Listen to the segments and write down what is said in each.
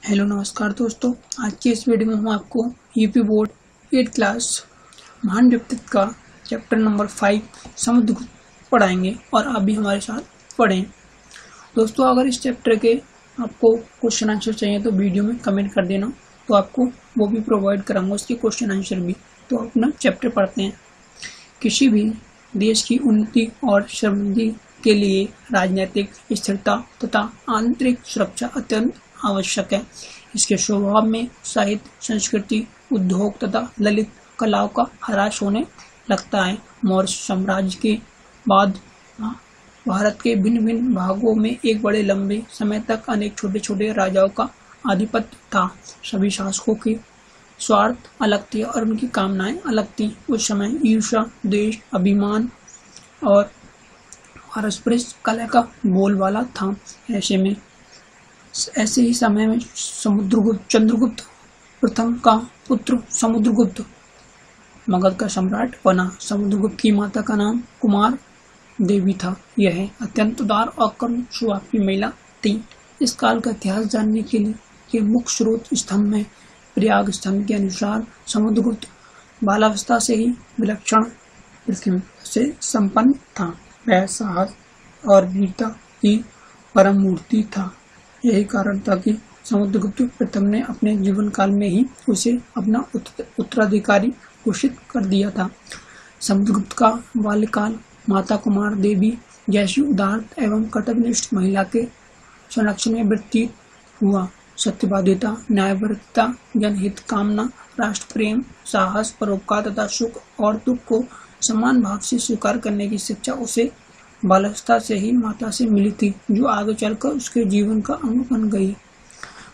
Hello नमस्कार दोस्तों। आज की इस वीडियो में हम आपको यूपी बोर्ड 8th क्लास महान व्यक्तित्व का चैप्टर नंबर 5 समुद्रगुप्त पढ़ाएंगे और आप भी हमारे साथ पढ़ें। दोस्तों, अगर इस चैप्टर के आपको क्वेश्चन आंसर चाहिए तो वीडियो में कमेंट कर देना, तो आपको वो भी प्रोवाइड कराऊंगा, उसके क्वेश्चन आंसर भी। तो अपना चैप्टर पढ़ते हैं। किसी भी देश की उन्नति और समृद्धि के लिए राजनीतिक स्थिरता तथा आंतरिक सुरक्षा अत्यंत आवश्यक है। इसके स्वभाव में साहित्य, संस्कृति, उद्योग तथा ललित कलाओं का ह्रास होने लगता है। मौर्य साम्राज्य के बाद भारत के भिन्न भिन्न भागों में एक बड़े लंबे समय तक अनेक छोटे छोटे राजाओं का आधिपत्य था। सभी शासकों के स्वार्थ अलग थे और उनकी कामनाएं अलग थी। उस समय ईर्ष्या, द्वेष, अभिमान और पारस्परिक कलह का बोलबाला था। ऐसे ही समय में चंद्रगुप्त प्रथम का पुत्र समुद्रगुप्त मगध का सम्राट बना। समुद्रगुप्त की माता का नाम कुमार देवी था। यह अत्यंत उदार और करुण स्वभाव की महिला थी। इस काल का इतिहास जानने के लिए ये मुख्य स्रोत स्तंभ में प्रयाग स्तंभ के अनुसार समुद्रगुप्त बालावस्था से ही विलक्षण पृथ्वी से संपन्न था। वह साहस और वीरता की परम मूर्ति था। यही कारण था कि समुद्रगुप्त प्रथम ने अपने जीवन काल में ही उसे अपना उत्तराधिकारी घोषित कर दिया था। समुद्रगुप्त का बाल्यकाल माता कुमार देवी जैसी उदार एवं कर्तव्यनिष्ठ महिला के संरक्षण में व्यतीत हुआ। सत्यवादिता, न्यायपरता, जनहित कामना, राष्ट्र प्रेम, साहस, परोपकार तथा सुख और दुख को समान भाव से स्वीकार करने की शिक्षा उसे बाल्यावस्था से ही माता से मिली थी, जो आगे चलकर उसके जीवन का अंग बन गई।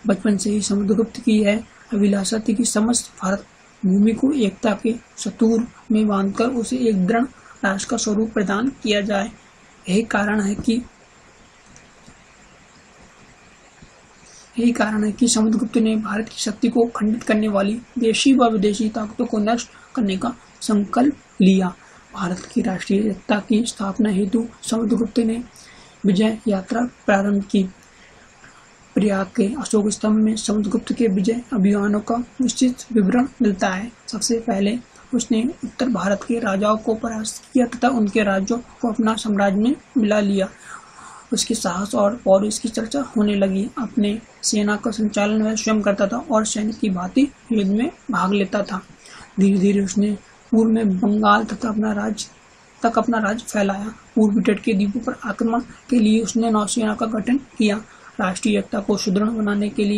बचपन से ही समुद्रगुप्त की यह अभिलाषा थी कि समस्त भारत भूमि को एकता के सतूर में बांधकर उसे एक दृढ़ राष्ट्र का स्वरूप प्रदान किया जाए। यही कारण है कि समुद्रगुप्त ने भारत की शक्ति को खंडित करने वाली देशी व विदेशी ताकतों को नष्ट करने का संकल्प लिया। भारत की राष्ट्रीय एकता की स्थापना हेतु समुद्रगुप्त ने विजय यात्रा प्रारंभ की। प्रयाग के अशोक स्तंभ में समुद्रगुप्त के विजय अभियानों का निश्चित विवरण मिलता है। सबसे पहले उसने उत्तर भारत के राजाओं को परास्त किया तथा उनके राज्यों को अपना साम्राज्य में मिला लिया। उसके साहस और पौरुष की चर्चा होने लगी। अपने सेना का संचालन वह स्वयं करता था और सैनिक की भांति युद्ध में भाग लेता था। धीरे धीरे उसने पूर्व में बंगाल तथा अपना राज्य फैलाया। पूर्वी तट के द्वीपों पर आक्रमण के लिए उसने नौसेना का गठन किया। राष्ट्रीय एकता को सुदृढ़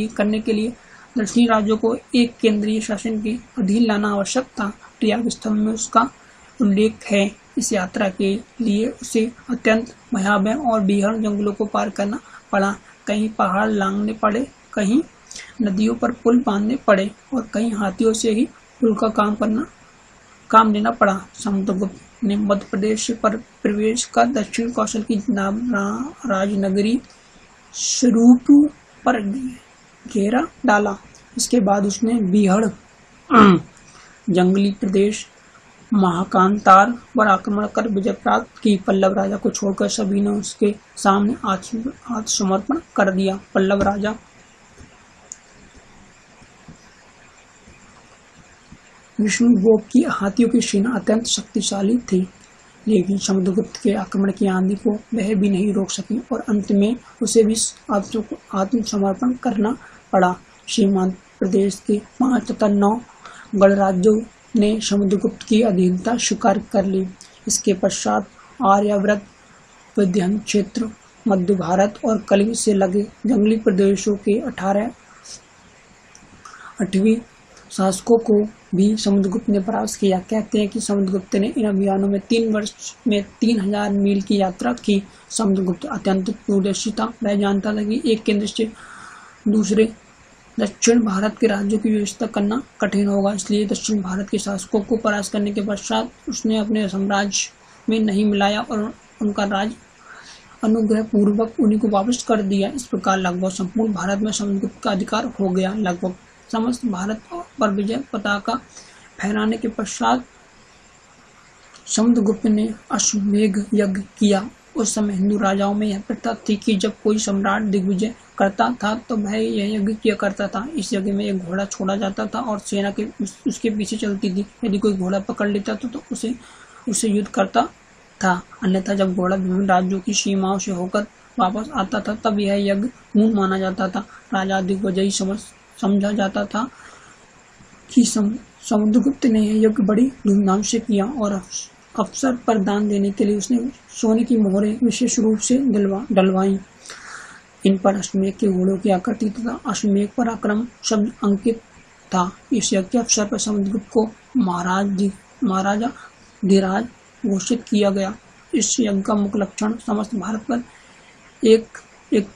करने के लिए दक्षिणी राज्यों को एक केंद्रीय शासन के अधीन लाना आवश्यक था। प्रयाग स्तंभ में उसका उल्लेख है। इस यात्रा के लिए उसे अत्यंत भयावह और बीहड़ जंगलों को पार करना पड़ा। कहीं पहाड़ लांघने पड़े, कहीं नदियों पर पुल बांधने पड़े और कहीं हाथियों से ही पुल का काम लेना पड़ा। समुद्रगुप्त ने मध्य प्रदेश पर प्रवेश कर दक्षिण कौशल की राजनगरी स्वरूप पर घेरा डाला। इसके बाद उसने बीहड़ जंगली प्रदेश महाकांतार पर आक्रमण कर विजय प्राप्त की। पल्लव राजा को छोड़कर सभी ने उसके सामने आत्मसमर्पण कर दिया। पल्लव राजा विष्णुगुप्त की हाथियों की सेना अत्यंत शक्तिशाली थी, लेकिन समुद्रगुप्त के आक्रमण की आंधी को वह भी नहीं रोक सकी और अंत में उसे भी आत्मसमर्पण करना पड़ा। सीमांत प्रदेश के 5 तथा 9 गणराज्यों ने समुद्रगुप्त की अधीनता स्वीकार कर ली। इसके पश्चात आर्यावर्त, विंध्य क्षेत्र, मध्य भारत और कलिंग से लगे जंगली प्रदेशों के 8वीं शासकों को भी समुद्रगुप्त ने परास्त किया। कहते हैं कि समुद्रगुप्त ने इन अभियानों में 3 वर्ष में 3000 मील की यात्रा की। समुद्रगुप्त अत्यंत दूरदर्शी था। वह जानता था कि एक केंद्र से दूसरे दक्षिण भारत के राज्यों की व्यवस्था करना कठिन होगा। इसलिए दक्षिण भारत के शासकों को परास्त करने के पश्चात उसने अपने साम्राज्य में नहीं मिलाया और उनका राज्य अनुग्रह पूर्वक उन्हीं को वापस कर दिया। इस प्रकार लगभग संपूर्ण भारत में समुद्रगुप्त का अधिकार हो गया। लगभग समस्त भारत पर विजय पताका फहराने के पश्चात समुद्रगुप्त ने अश्वमेध यज्ञ किया। उस समय हिंदू राजाओं में यह प्रथा थी कि जब कोई सम्राट दिग्विजय करता था तो वह यह यज्ञ किया करता था। इस यज्ञ में एक घोड़ा छोड़ा जाता था और सेना के उसके पीछे चलती थी। यदि कोई घोड़ा पकड़ लेता तो उसे युद्ध करता था, अन्यथा जब घोड़ा विभिन्न राज्यों की सीमाओं से होकर वापस आता था तब यह यज्ञ पूर्ण माना जाता था। राजा दिग्विजयी समझा जाता था कि समुद्रगुप्त ने यह यज्ञ बड़ी धूमधाम से किया और अवसर पर दान देने के लिए उसने सोने की मोहरें विशेष रूप से डलवाई। इन पर अश्वमेध के घोड़ों की आकृति तथा अश्वमेध पराक्रम शब्द अंकित था। इस यज्ञ के अवसर पर समुद्रगुप्त को महाराजा धीराज घोषित किया गया। इस यज्ञ का मुख्य लक्षण समस्त भारत पर एक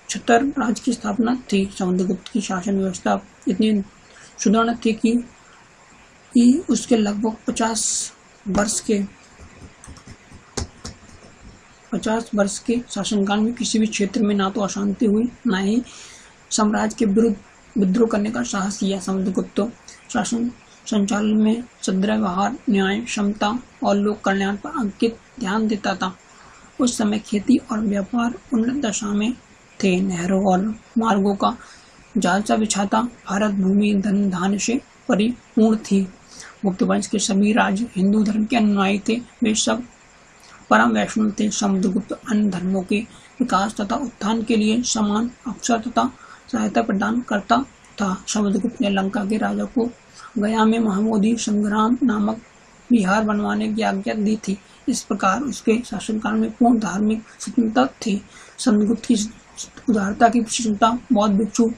छत्र राज्य की स्थापना थी। समुद्रगुप्त की शासन व्यवस्था इतनी सुदृढ़ थी कि उसके लगभग 50 वर्ष के शासनकाल में किसी भी क्षेत्र में ना तो अशांति हुई, ना ही साम्राज्य के विरुद्ध विद्रोह करने का साहस किया। समुद्रगुप्त शासन संचालन में सद्व्यवहार, न्याय, क्षमता और लोक कल्याण पर अंकित ध्यान देता था। उस समय खेती और व्यापार उन्नत दशा में थे। नहरों और मार्गों का जाल बिछाता भारत भूमि धन धान्य से परिपूर्ण थी। गुप्त वंश के सभी राज्य हिंदू धर्म के अनुयायी थे। वे सब परम वैष्णव थे। समुद्रगुप्त अन्य धर्मों के विकास तथा उत्थान के लिए समान अवसर तथा सहायता प्रदान करता था। समुद्रगुप्त ने लंका के राजा को गया में महाबोधि संग्राम नामक विहार बनवाने की आज्ञा दी थी। इस प्रकार उसके शासनकाल में पूर्ण धार्मिक स्वतंत्रता थी। समुद्रगुप्त की उदारता की प्रशंसा बौद्ध भिक्षु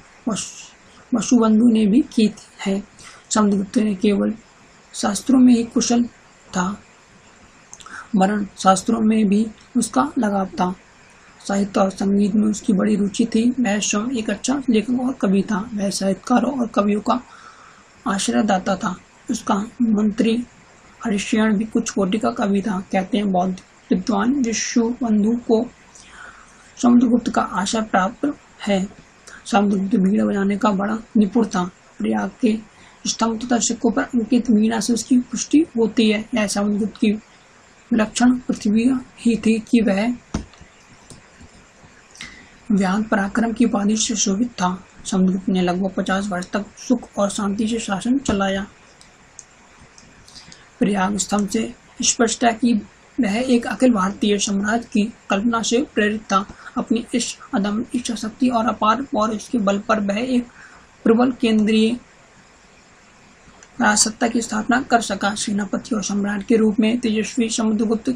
वसुबंधु ने भी की है। समुद्रगुप्त ने केवल शास्त्रों में ही कुशल था, वरन शास्त्रों में भी उसका लगाव था। साहित्य और संगीत में उसकी बड़ी रुचि थी। वह स्वयं एक अच्छा लेखक और कवि था। वह साहित्यकारों और कवियों का आश्रयदाता था। उसका मंत्री हरिश्चंद्र भी कुछ कोटि का कवि था। कहते हैं बौद्ध विद्वान वसुबंधु को समुद्रगुप्त का आशय प्राप्त है। समुद्रगुप्त वीणा बजाने का बड़ा निपुण था। प्रयाग के स्तंभ तथा सिक्कों पर अंकित वीणा से उसकी पुष्टि होती है। यह समुद्रगुप्त की विलक्षण पृथ्वी ही थी कि वह व्याघ्र पराक्रम की उपाधि से शोभित था। समुद्रगुप्त ने लगभग 50 वर्ष तक सुख और शांति से शासन चलाया। प्रयाग स्तंभ से स्पष्ट है कि वह एक अखिल भारतीय साम्राज्य की कल्पना से प्रेरित था। अपनी इस अदम्य इच्छा शक्ति और अपार और इसके बल पर वह एक प्रबल केंद्रीय राजसत्ता की स्थापना कर सका। सेनापति और सम्राट के रूप में तेजस्वी समुद्रगुप्त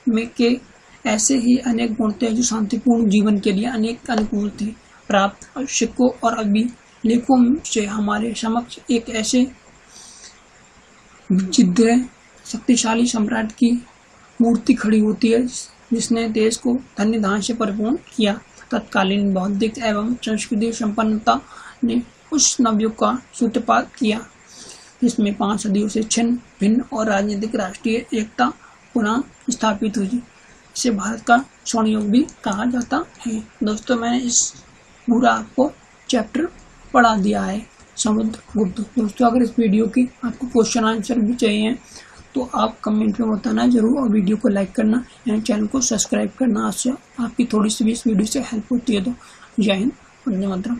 में के ऐसे ही अनेक गुण थे जो शांतिपूर्ण जीवन के लिए अनेक अनुकूल थे। प्राप्त सिक्कों और अभिलेखों से हमारे समक्ष एक ऐसे जिद्र शक्तिशाली सम्राट की मूर्ति खड़ी होती है जिसने देश को धन्य धान्य से परिपूर्ण किया। तत्कालीन बौद्धिक एवं संस्कृति संपन्नता ने उस नवयुग का सूत्रपात किया जिसमें 5 सदियों से छिन्न भिन्न और राजनीतिक राष्ट्रीय एकता पुनः स्थापित हुई। इसे भारत का स्वर्ण युग भी कहा जाता है। दोस्तों, मैंने इस पूरा आपको चैप्टर पढ़ा दिया है समुद्रगुप्त। दोस्तों, अगर इस वीडियो की आपको क्वेश्चन आंसर भी चाहिए तो आप कमेंट में बताना जरूर और वीडियो को लाइक करना एंड चैनल को सब्सक्राइब करना। आपसे आपकी थोड़ी सी भी इस वीडियो से हेल्प होती है। तो जय हिंद, वंदे मातरम।